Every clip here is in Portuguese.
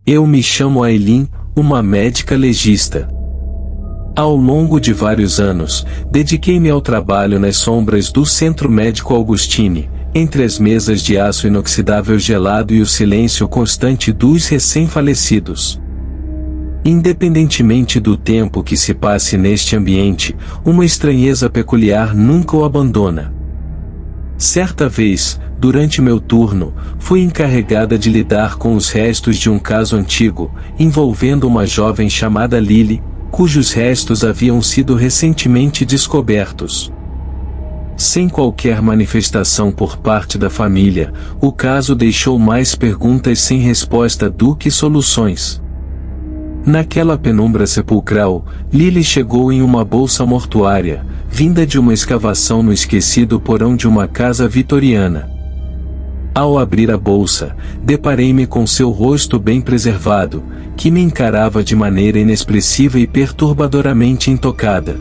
Eu me chamo Aileen, uma médica legista. Ao longo de vários anos, dediquei-me ao trabalho nas sombras do Centro Médico Augustine, entre as mesas de aço inoxidável gelado e o silêncio constante dos recém-falecidos. Independentemente do tempo que se passe neste ambiente, uma estranheza peculiar nunca o abandona. Certa vez, durante meu turno, fui encarregada de lidar com os restos de um caso antigo, envolvendo uma jovem chamada Lily, cujos restos haviam sido recentemente descobertos. Sem qualquer manifestação por parte da família, o caso deixou mais perguntas sem resposta do que soluções. Naquela penumbra sepulcral, Lily chegou em uma bolsa mortuária, vinda de uma escavação no esquecido porão de uma casa vitoriana. Ao abrir a bolsa, deparei-me com seu rosto bem preservado, que me encarava de maneira inexpressiva e perturbadoramente intocada.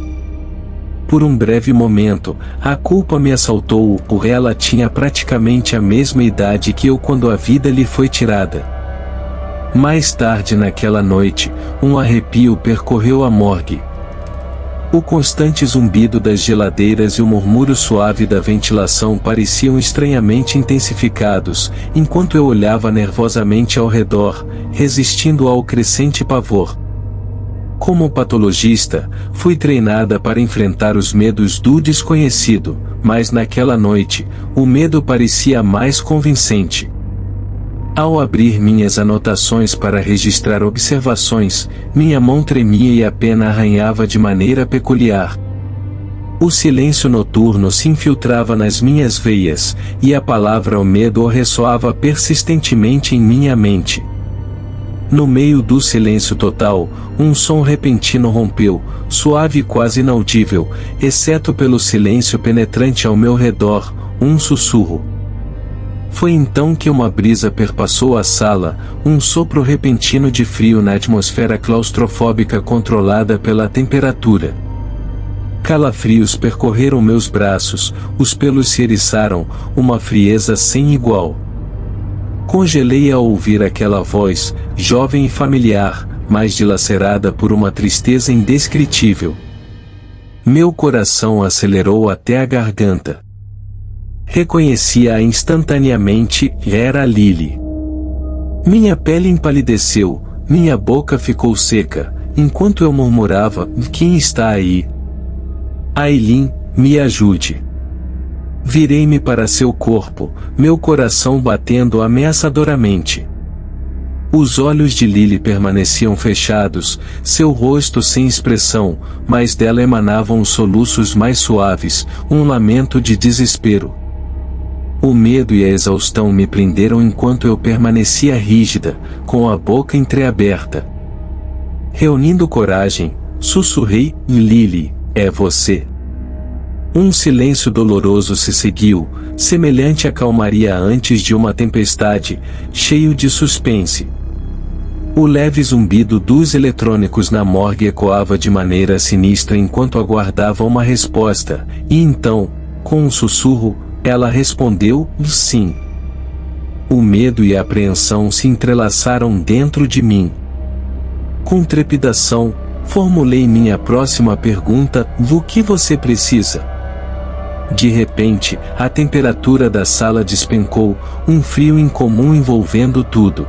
Por um breve momento, a culpa me assaltou, por ela tinha praticamente a mesma idade que eu quando a vida lhe foi tirada. Mais tarde naquela noite, um arrepio percorreu a morgue. O constante zumbido das geladeiras e o murmúrio suave da ventilação pareciam estranhamente intensificados, enquanto eu olhava nervosamente ao redor, resistindo ao crescente pavor. Como patologista, fui treinada para enfrentar os medos do desconhecido, mas naquela noite, o medo parecia mais convincente. Ao abrir minhas anotações para registrar observações, minha mão tremia e a pena arranhava de maneira peculiar. O silêncio noturno se infiltrava nas minhas veias, e a palavra o medo ressoava persistentemente em minha mente. No meio do silêncio total, um som repentino rompeu, suave e quase inaudível, exceto pelo silêncio penetrante ao meu redor, um sussurro. Foi então que uma brisa perpassou a sala, um sopro repentino de frio na atmosfera claustrofóbica controlada pela temperatura. Calafrios percorreram meus braços, os pelos se eriçaram, uma frieza sem igual. Congelei ao ouvir aquela voz, jovem e familiar, mas dilacerada por uma tristeza indescritível. Meu coração acelerou até a garganta. Reconheci-a instantaneamente, era Lily. Minha pele empalideceu, minha boca ficou seca, enquanto eu murmurava, quem está aí? Aileen, me ajude. Virei-me para seu corpo, meu coração batendo ameaçadoramente. Os olhos de Lily permaneciam fechados, seu rosto sem expressão, mas dela emanavam os soluços mais suaves, um lamento de desespero. O medo e a exaustão me prenderam enquanto eu permanecia rígida, com a boca entreaberta. Reunindo coragem, sussurrei, Lily, é você. Um silêncio doloroso se seguiu, semelhante à calmaria antes de uma tempestade, cheio de suspense. O leve zumbido dos eletrônicos na morgue ecoava de maneira sinistra enquanto aguardava uma resposta, e então, com um sussurro, ela respondeu, sim. O medo e a apreensão se entrelaçaram dentro de mim. Com trepidação, formulei minha próxima pergunta, do que você precisa? De repente, a temperatura da sala despencou, um frio incomum envolvendo tudo.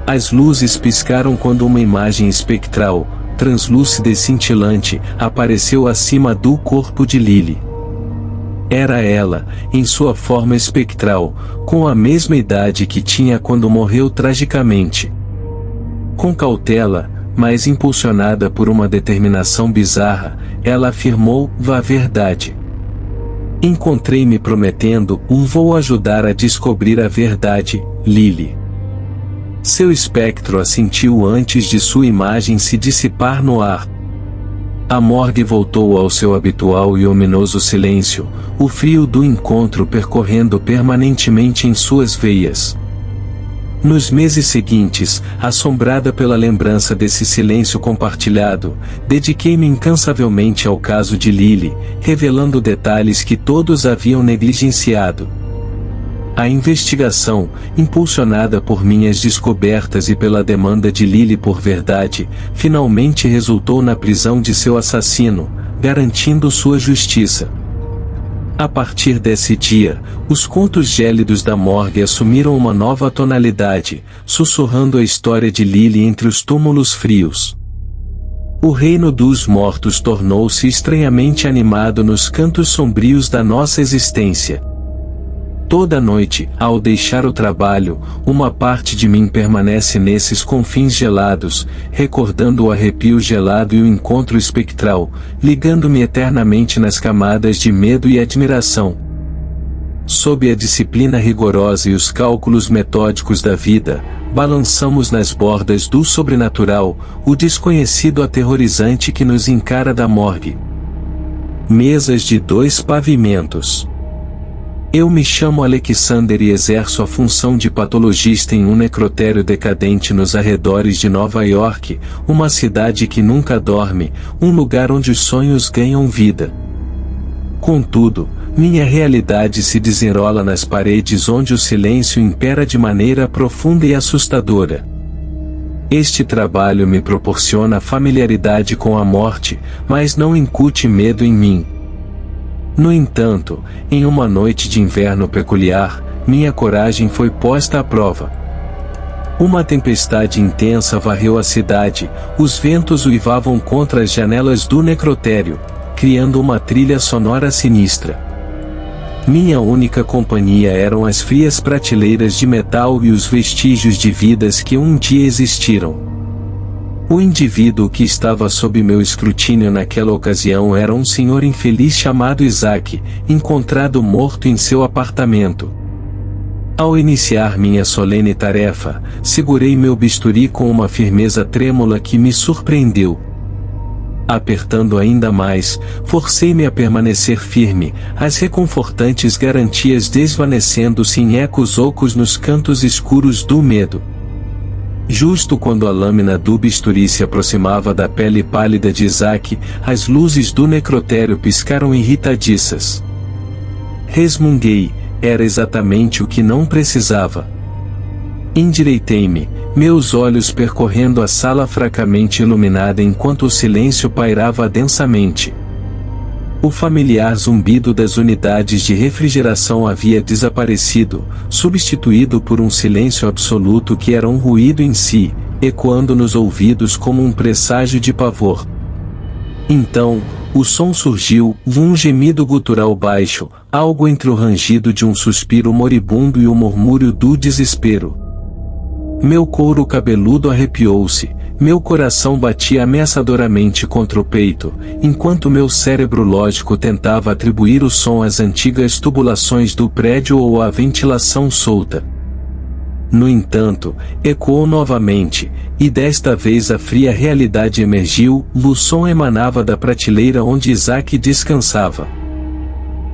As luzes piscaram quando uma imagem espectral, translúcida e cintilante, apareceu acima do corpo de Lily. Era ela, em sua forma espectral, com a mesma idade que tinha quando morreu tragicamente. Com cautela, mas impulsionada por uma determinação bizarra, ela afirmou, a verdade. Encontrei-me prometendo, vou ajudar a descobrir a verdade, Lily. Seu espectro assentiu antes de sua imagem se dissipar no ar. A morgue voltou ao seu habitual e ominoso silêncio, o frio do encontro percorrendo permanentemente em suas veias. Nos meses seguintes, assombrada pela lembrança desse silêncio compartilhado, dediquei-me incansavelmente ao caso de Lily, revelando detalhes que todos haviam negligenciado. A investigação, impulsionada por minhas descobertas e pela demanda de Lily por verdade, finalmente resultou na prisão de seu assassino, garantindo sua justiça. A partir desse dia, os contos gélidos da morgue assumiram uma nova tonalidade, sussurrando a história de Lily entre os túmulos frios. O reino dos mortos tornou-se estranhamente animado nos cantos sombrios da nossa existência. Toda noite, ao deixar o trabalho, uma parte de mim permanece nesses confins gelados, recordando o arrepio gelado e o encontro espectral, ligando-me eternamente nas camadas de medo e admiração. Sob a disciplina rigorosa e os cálculos metódicos da vida, balançamos nas bordas do sobrenatural, o desconhecido aterrorizante que nos encara da morgue. Mesas de 2 pavimentos. Eu me chamo Alexander e exerço a função de patologista em um necrotério decadente nos arredores de Nova York, uma cidade que nunca dorme, um lugar onde os sonhos ganham vida. Contudo, minha realidade se desenrola nas paredes onde o silêncio impera de maneira profunda e assustadora. Este trabalho me proporciona familiaridade com a morte, mas não incute medo em mim. No entanto, em uma noite de inverno peculiar, minha coragem foi posta à prova. Uma tempestade intensa varreu a cidade, os ventos uivavam contra as janelas do necrotério, criando uma trilha sonora sinistra. Minha única companhia eram as frias prateleiras de metal e os vestígios de vidas que um dia existiram. O indivíduo que estava sob meu escrutínio naquela ocasião era um senhor infeliz chamado Isaac, encontrado morto em seu apartamento. Ao iniciar minha solene tarefa, segurei meu bisturi com uma firmeza trêmula que me surpreendeu. Apertando ainda mais, forcei-me a permanecer firme, as reconfortantes garantias desvanecendo-se em ecos ocos nos cantos escuros do medo. Justo quando a lâmina do bisturi se aproximava da pele pálida de Isaac, as luzes do necrotério piscaram irritadiças. Resmunguei, era exatamente o que não precisava. Endireitei-me, meus olhos percorrendo a sala fracamente iluminada enquanto o silêncio pairava densamente. O familiar zumbido das unidades de refrigeração havia desaparecido, substituído por um silêncio absoluto que era um ruído em si, ecoando nos ouvidos como um presságio de pavor. Então, o som surgiu, um gemido gutural baixo, algo entre o rangido de um suspiro moribundo e o murmúrio do desespero. Meu couro cabeludo arrepiou-se, meu coração batia ameaçadoramente contra o peito, enquanto meu cérebro lógico tentava atribuir o som às antigas tubulações do prédio ou à ventilação solta. No entanto, ecoou novamente, e desta vez a fria realidade emergiu, o som emanava da prateleira onde Isaac descansava.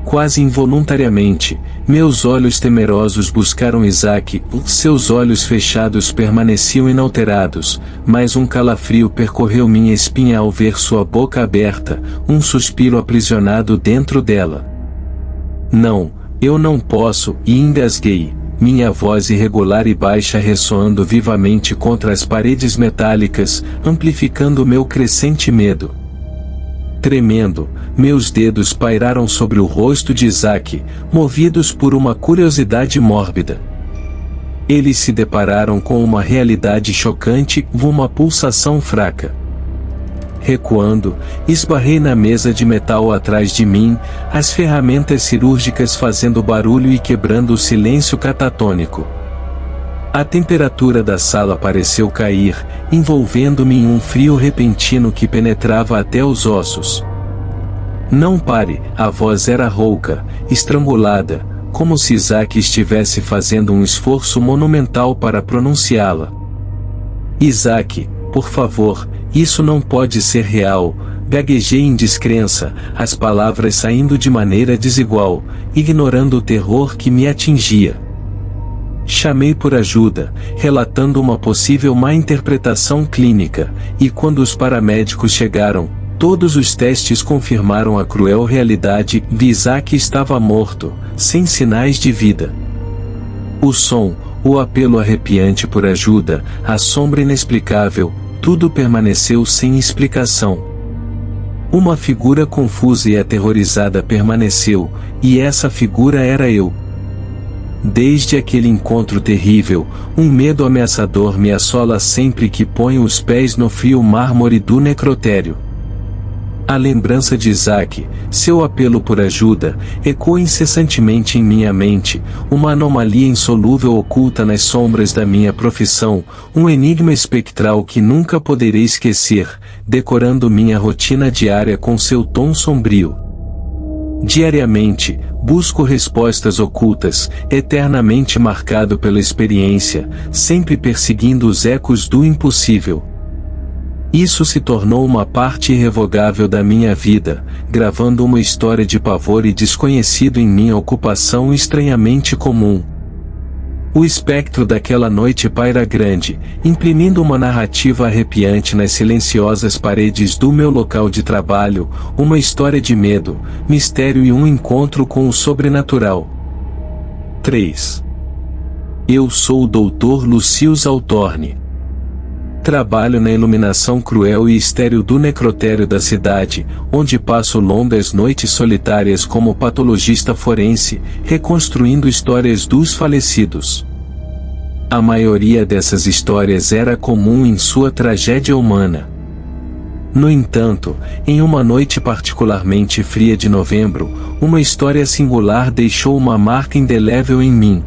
Quase involuntariamente, meus olhos temerosos buscaram Isaac, seus olhos fechados permaneciam inalterados, mas um calafrio percorreu minha espinha ao ver sua boca aberta, um suspiro aprisionado dentro dela. Não, eu não posso, e engasguei, minha voz irregular e baixa ressoando vivamente contra as paredes metálicas, amplificando meu crescente medo. Tremendo, meus dedos pairaram sobre o rosto de Isaac, movidos por uma curiosidade mórbida. Eles se depararam com uma realidade chocante, uma pulsação fraca. Recuando, esbarrei na mesa de metal atrás de mim, as ferramentas cirúrgicas fazendo barulho e quebrando o silêncio catatônico. A temperatura da sala pareceu cair, envolvendo-me em um frio repentino que penetrava até os ossos. Não pare, a voz era rouca, estrangulada, como se Isaac estivesse fazendo um esforço monumental para pronunciá-la. Isaac, por favor, isso não pode ser real, gaguejei em descrença, as palavras saindo de maneira desigual, ignorando o terror que me atingia. Chamei por ajuda, relatando uma possível má interpretação clínica, e quando os paramédicos chegaram, todos os testes confirmaram a cruel realidade de Isaac estava morto, sem sinais de vida. O som, o apelo arrepiante por ajuda, a sombra inexplicável, tudo permaneceu sem explicação. Uma figura confusa e aterrorizada permaneceu, e essa figura era eu. Desde aquele encontro terrível, um medo ameaçador me assola sempre que ponho os pés no frio mármore do necrotério. A lembrança de Isaac, seu apelo por ajuda, ecoa incessantemente em minha mente, uma anomalia insolúvel oculta nas sombras da minha profissão, um enigma espectral que nunca poderei esquecer, decorando minha rotina diária com seu tom sombrio. Diariamente, busco respostas ocultas, eternamente marcado pela experiência, sempre perseguindo os ecos do impossível. Isso se tornou uma parte irrevogável da minha vida, gravando uma história de pavor e desconhecido em minha ocupação estranhamente comum. O espectro daquela noite paira grande, imprimindo uma narrativa arrepiante nas silenciosas paredes do meu local de trabalho, uma história de medo, mistério e um encontro com o sobrenatural. 3. Eu sou o Dr. Lucius Altorne. Trabalho na iluminação cruel e estéril do necrotério da cidade, onde passo longas noites solitárias como patologista forense, reconstruindo histórias dos falecidos. A maioria dessas histórias era comum em sua tragédia humana. No entanto, em uma noite particularmente fria de novembro, uma história singular deixou uma marca indelével em mim.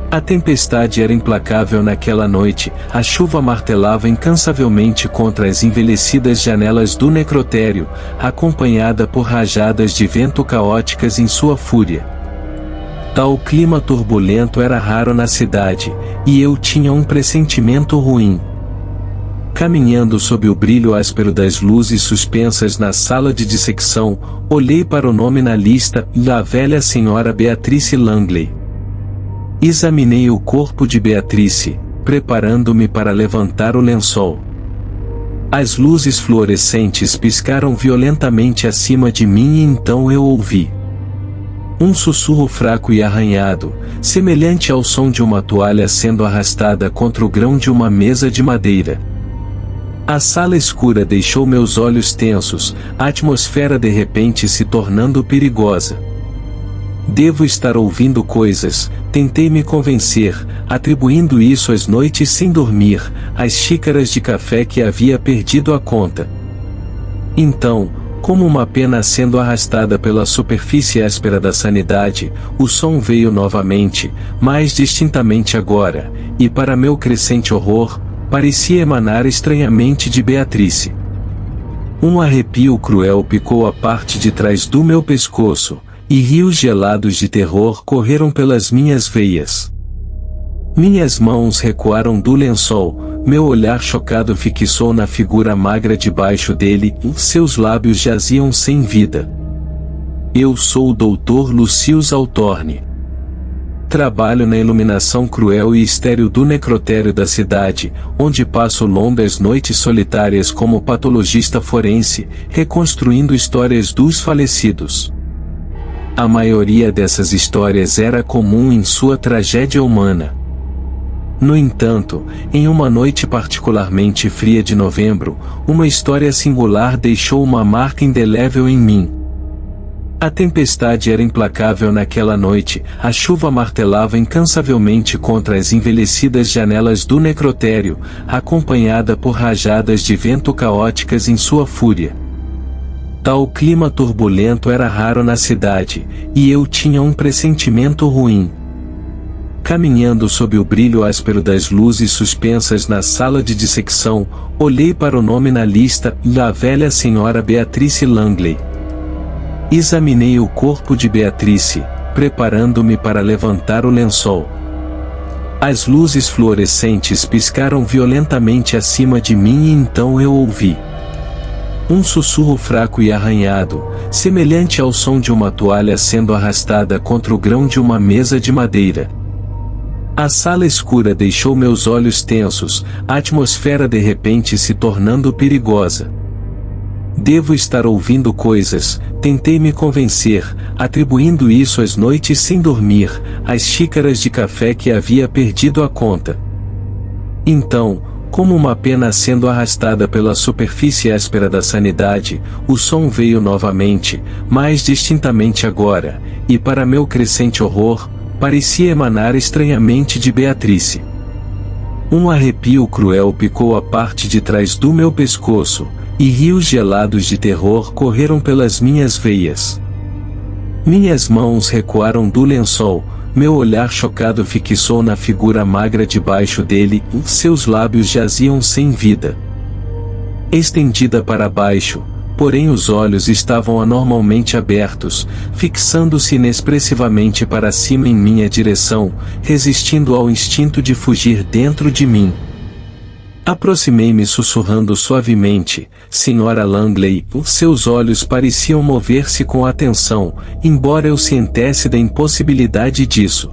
A tempestade era implacável naquela noite, a chuva martelava incansavelmente contra as envelhecidas janelas do necrotério, acompanhada por rajadas de vento caóticas em sua fúria. Tal clima turbulento era raro na cidade, e eu tinha um pressentimento ruim. Caminhando sob o brilho áspero das luzes suspensas na sala de dissecção, olhei para o nome na lista, a velha senhora Beatrice Langley. Examinei o corpo de Beatrice, preparando-me para levantar o lençol. As luzes fluorescentes piscaram violentamente acima de mim e então eu ouvi um sussurro fraco e arranhado, semelhante ao som de uma toalha sendo arrastada contra o grão de uma mesa de madeira. A sala escura deixou meus olhos tensos, a atmosfera de repente se tornando perigosa. Devo estar ouvindo coisas, tentei me convencer, atribuindo isso às noites sem dormir, às xícaras de café que havia perdido a conta. Então, como uma pena sendo arrastada pela superfície áspera da sanidade, o som veio novamente, mais distintamente agora, e para meu crescente horror, parecia emanar estranhamente de Beatrice. Um arrepio cruel picou a parte de trás do meu pescoço, e rios gelados de terror correram pelas minhas veias. Minhas mãos recuaram do lençol, meu olhar chocado fixou na figura magra debaixo dele, e seus lábios jaziam sem vida. Eu sou o Dr. Lucius Altorne. Trabalho na iluminação cruel e estéril do necrotério da cidade, onde passo longas noites solitárias como patologista forense, reconstruindo histórias dos falecidos. A maioria dessas histórias era comum em sua tragédia humana. No entanto, em uma noite particularmente fria de novembro, uma história singular deixou uma marca indelével em mim. A tempestade era implacável naquela noite, a chuva martelava incansavelmente contra as envelhecidas janelas do necrotério, acompanhada por rajadas de vento caóticas em sua fúria. Tal clima turbulento era raro na cidade, e eu tinha um pressentimento ruim. Caminhando sob o brilho áspero das luzes suspensas na sala de dissecção, olhei para o nome na lista, a velha senhora Beatrice Langley. Examinei o corpo de Beatrice, preparando-me para levantar o lençol. As luzes fluorescentes piscaram violentamente acima de mim e então eu ouvi um sussurro fraco e arranhado, semelhante ao som de uma toalha sendo arrastada contra o grão de uma mesa de madeira. A sala escura deixou meus olhos tensos, a atmosfera de repente se tornando perigosa. Devo estar ouvindo coisas, tentei me convencer, atribuindo isso às noites sem dormir, às xícaras de café que havia perdido a conta. Então, como uma pena sendo arrastada pela superfície áspera da sanidade, o som veio novamente, mais distintamente agora, e para meu crescente horror, parecia emanar estranhamente de Beatrice. Um arrepio cruel picou a parte de trás do meu pescoço, e rios gelados de terror correram pelas minhas veias. Minhas mãos recuaram do lençol, meu olhar chocado fixou na figura magra debaixo dele, seus lábios jaziam sem vida. Estendida para baixo, porém os olhos estavam anormalmente abertos, fixando-se inexpressivamente para cima em minha direção, resistindo ao instinto de fugir dentro de mim. Aproximei-me sussurrando suavemente, Sra. Langley. Seus olhos pareciam mover-se com atenção, embora eu cientesse da impossibilidade disso.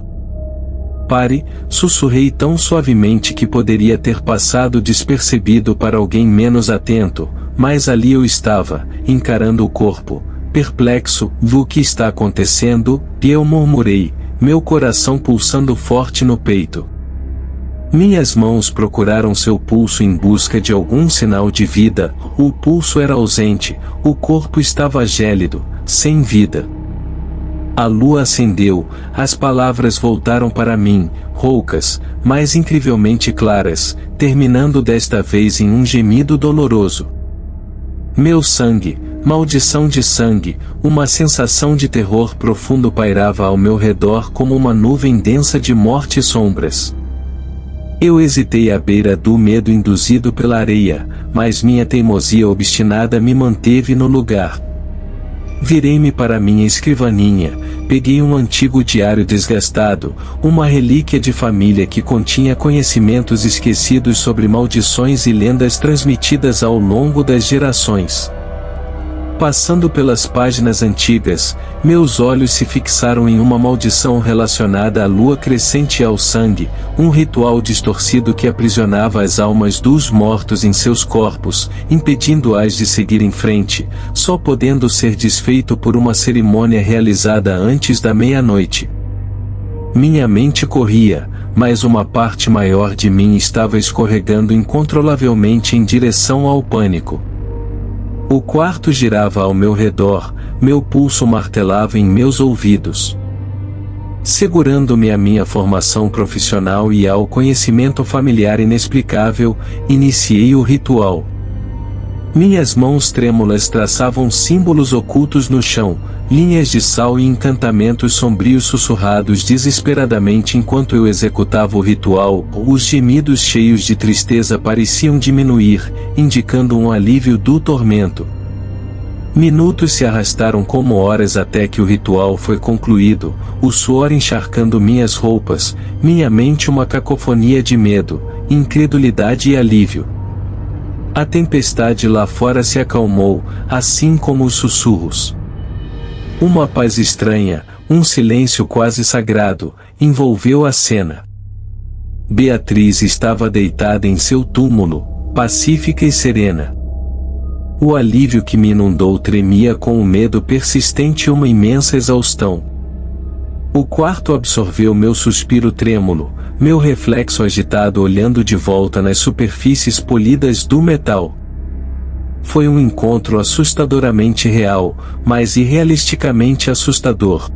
Pare, sussurrei tão suavemente que poderia ter passado despercebido para alguém menos atento, mas ali eu estava, encarando o corpo, perplexo, o que está acontecendo, e eu murmurei, meu coração pulsando forte no peito. Minhas mãos procuraram seu pulso em busca de algum sinal de vida, o pulso era ausente, o corpo estava gélido, sem vida. A lua acendeu, as palavras voltaram para mim, roucas, mas incrivelmente claras, terminando desta vez em um gemido doloroso. Meu sangue, maldição de sangue, uma sensação de terror profundo pairava ao meu redor como uma nuvem densa de morte e sombras. Eu hesitei à beira do medo induzido pela areia, mas minha teimosia obstinada me manteve no lugar. Virei-me para minha escrivaninha, peguei um antigo diário desgastado, uma relíquia de família que continha conhecimentos esquecidos sobre maldições e lendas transmitidas ao longo das gerações. Passando pelas páginas antigas, meus olhos se fixaram em uma maldição relacionada à lua crescente e ao sangue, um ritual distorcido que aprisionava as almas dos mortos em seus corpos, impedindo-as de seguir em frente, só podendo ser desfeito por uma cerimônia realizada antes da meia-noite. Minha mente corria, mas uma parte maior de mim estava escorregando incontrolavelmente em direção ao pânico. O quarto girava ao meu redor, meu pulso martelava em meus ouvidos. Segurando-me à minha formação profissional e ao conhecimento familiar inexplicável, iniciei o ritual. Minhas mãos trêmulas traçavam símbolos ocultos no chão, linhas de sal e encantamentos sombrios sussurrados desesperadamente enquanto eu executava o ritual. Os gemidos cheios de tristeza pareciam diminuir, indicando um alívio do tormento. Minutos se arrastaram como horas até que o ritual foi concluído, o suor encharcando minhas roupas, minha mente uma cacofonia de medo, incredulidade e alívio. A tempestade lá fora se acalmou, assim como os sussurros. Uma paz estranha, um silêncio quase sagrado, envolveu a cena. Beatriz estava deitada em seu túmulo, pacífica e serena. O alívio que me inundou tremia com o medo persistente e uma imensa exaustão. O quarto absorveu meu suspiro trêmulo, meu reflexo agitado olhando de volta nas superfícies polidas do metal. Foi um encontro assustadoramente real, mas irrealisticamente assustador.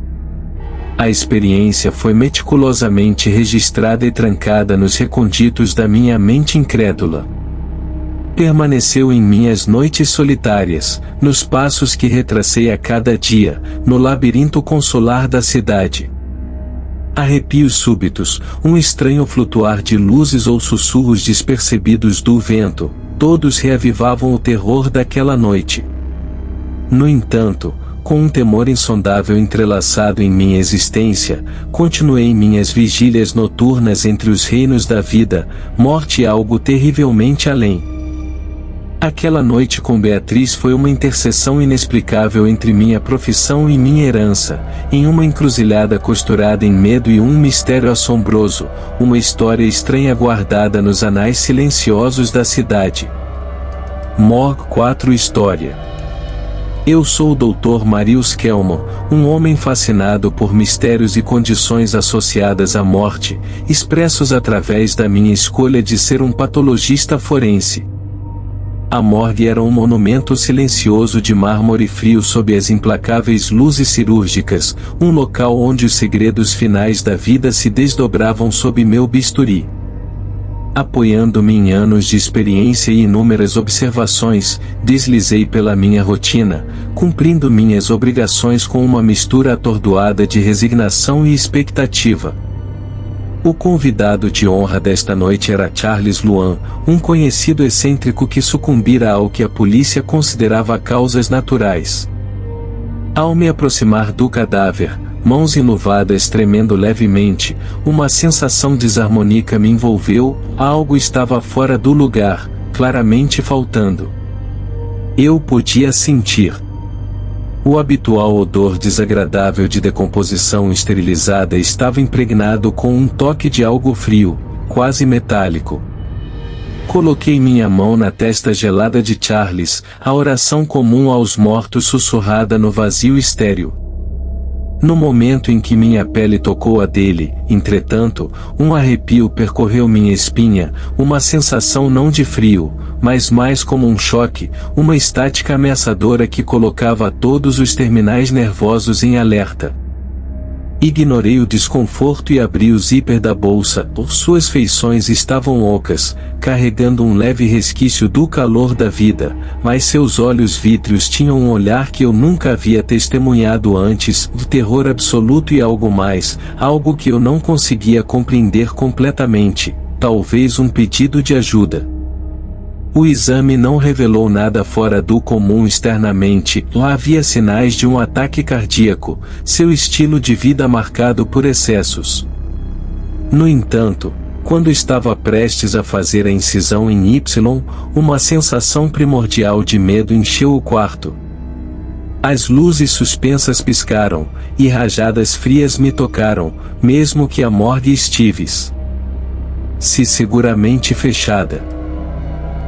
A experiência foi meticulosamente registrada e trancada nos reconditos da minha mente incrédula. Permaneceu em minhas noites solitárias, nos passos que retracei a cada dia, no labirinto consular da cidade. Arrepios súbitos, um estranho flutuar de luzes ou sussurros despercebidos do vento, todos reavivavam o terror daquela noite. No entanto, com um temor insondável entrelaçado em minha existência, continuei minhas vigílias noturnas entre os reinos da vida, morte e algo terrivelmente além. Aquela noite com Beatriz foi uma interseção inexplicável entre minha profissão e minha herança, em uma encruzilhada costurada em medo e um mistério assombroso, uma história estranha guardada nos anais silenciosos da cidade. Morg 4 História. Eu sou o Dr. Marius Kelman, um homem fascinado por mistérios e condições associadas à morte, expressos através da minha escolha de ser um patologista forense. A morgue era um monumento silencioso de mármore frio sob as implacáveis luzes cirúrgicas, um local onde os segredos finais da vida se desdobravam sob meu bisturi. Apoiando-me em anos de experiência e inúmeras observações, deslizei pela minha rotina, cumprindo minhas obrigações com uma mistura atordoada de resignação e expectativa. O convidado de honra desta noite era Charles Luan, um conhecido excêntrico que sucumbira ao que a polícia considerava causas naturais. Ao me aproximar do cadáver, mãos enluvadas tremendo levemente, uma sensação desarmônica me envolveu, algo estava fora do lugar, claramente faltando. Eu podia sentir o habitual odor desagradável de decomposição esterilizada estava impregnado com um toque de algo frio, quase metálico. Coloquei minha mão na testa gelada de Charles, a oração comum aos mortos sussurrada no vazio estéril. No momento em que minha pele tocou a dele, entretanto, um arrepio percorreu minha espinha, uma sensação não de frio, mas mais como um choque, uma estática ameaçadora que colocava todos os terminais nervosos em alerta. Ignorei o desconforto e abri o zíper da bolsa. Suas feições estavam ocas, carregando um leve resquício do calor da vida, mas seus olhos vítreos tinham um olhar que eu nunca havia testemunhado antes, de terror absoluto e algo mais, algo que eu não conseguia compreender completamente, talvez um pedido de ajuda. O exame não revelou nada fora do comum externamente, lá havia sinais de um ataque cardíaco, seu estilo de vida marcado por excessos. No entanto, quando estava prestes a fazer a incisão em Y, uma sensação primordial de medo encheu o quarto. As luzes suspensas piscaram, e rajadas frias me tocaram, mesmo que a morgue estivesse seguramente fechada.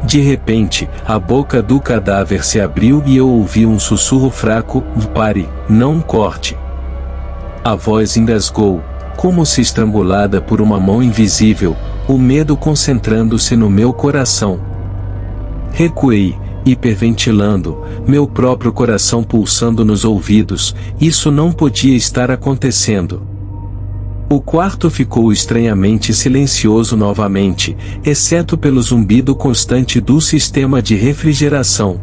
De repente, a boca do cadáver se abriu e eu ouvi um sussurro fraco: "Pare, não corte." A voz engasgou, como se estrangulada por uma mão invisível, o medo concentrando-se no meu coração. Recuei, hiperventilando, meu próprio coração pulsando nos ouvidos. Isso não podia estar acontecendo. O quarto ficou estranhamente silencioso novamente, exceto pelo zumbido constante do sistema de refrigeração.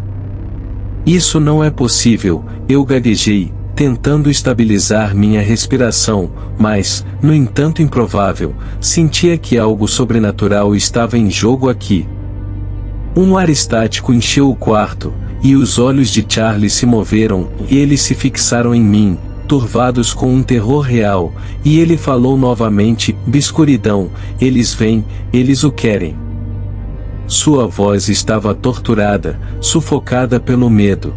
"Isso não é possível", eu gaguejei, tentando estabilizar minha respiração, mas, no entanto improvável, sentia que algo sobrenatural estava em jogo aqui. Um ar estático encheu o quarto, e os olhos de Charlie se moveram, e eles se fixaram em mim, turvados com um terror real, e ele falou novamente: "Escuridão, eles vêm, eles o querem." Sua voz estava torturada, sufocada pelo medo.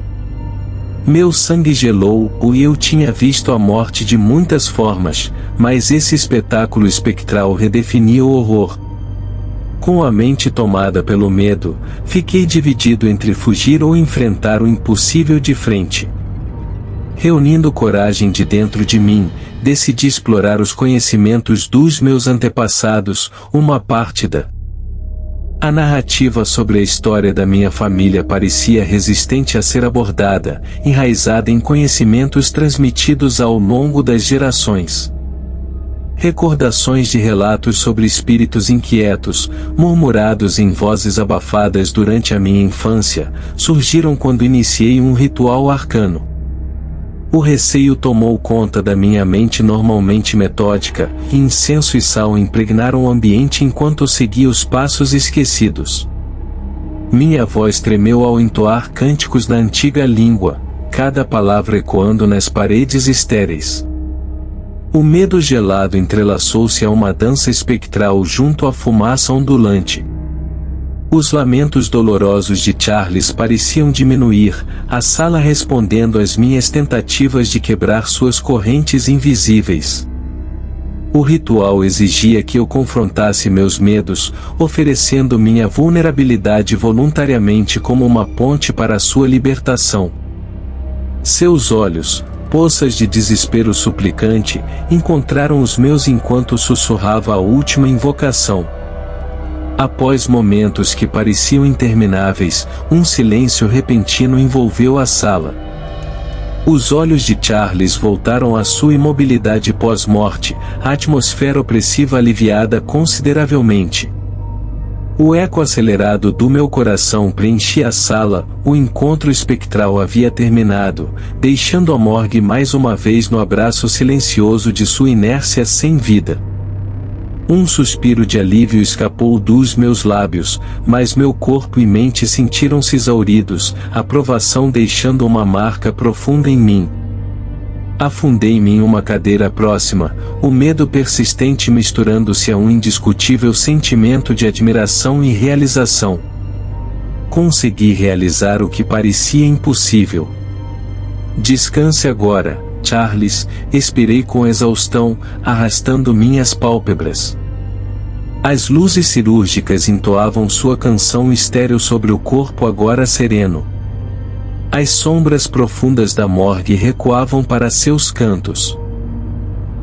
Meu sangue gelou, e eu tinha visto a morte de muitas formas, mas esse espetáculo espectral redefinia o horror. Com a mente tomada pelo medo, fiquei dividido entre fugir ou enfrentar o impossível de frente. Reunindo coragem de dentro de mim, decidi explorar os conhecimentos dos meus antepassados, uma parte da A narrativa sobre a história da minha família parecia resistente a ser abordada, enraizada em conhecimentos transmitidos ao longo das gerações. Recordações de relatos sobre espíritos inquietos, murmurados em vozes abafadas durante a minha infância, surgiram quando iniciei um ritual arcano. O receio tomou conta da minha mente normalmente metódica, e incenso e sal impregnaram o ambiente enquanto seguia os passos esquecidos. Minha voz tremeu ao entoar cânticos na antiga língua, cada palavra ecoando nas paredes estéreis. O medo gelado entrelaçou-se a uma dança espectral junto à fumaça ondulante. Os lamentos dolorosos de Charles pareciam diminuir, a sala respondendo às minhas tentativas de quebrar suas correntes invisíveis. O ritual exigia que eu confrontasse meus medos, oferecendo minha vulnerabilidade voluntariamente como uma ponte para a sua libertação. Seus olhos, poças de desespero suplicante, encontraram os meus enquanto sussurrava a última invocação. Após momentos que pareciam intermináveis, um silêncio repentino envolveu a sala. Os olhos de Charles voltaram à sua imobilidade pós-morte, a atmosfera opressiva aliviada consideravelmente. O eco acelerado do meu coração preenchia a sala, o encontro espectral havia terminado, deixando a morgue mais uma vez no abraço silencioso de sua inércia sem vida. Um suspiro de alívio escapou dos meus lábios, mas meu corpo e mente sentiram-se exauridos, a provação deixando uma marca profunda em mim. Afundei-me em uma cadeira próxima, o medo persistente misturando-se a um indiscutível sentimento de admiração e realização. Consegui realizar o que parecia impossível. Descanse agora, Charles, expirei com exaustão, arrastando minhas pálpebras. As luzes cirúrgicas entoavam sua canção estéril sobre o corpo agora sereno. As sombras profundas da morgue recuavam para seus cantos.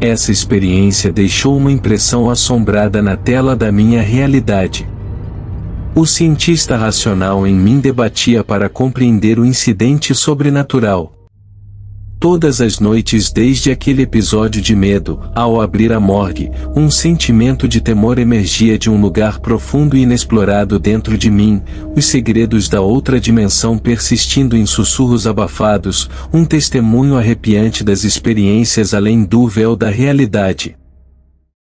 Essa experiência deixou uma impressão assombrada na tela da minha realidade. O cientista racional em mim debatia para compreender o incidente sobrenatural. Todas as noites desde aquele episódio de medo, ao abrir a morgue, um sentimento de temor emergia de um lugar profundo e inexplorado dentro de mim, os segredos da outra dimensão persistindo em sussurros abafados, um testemunho arrepiante das experiências além do véu da realidade.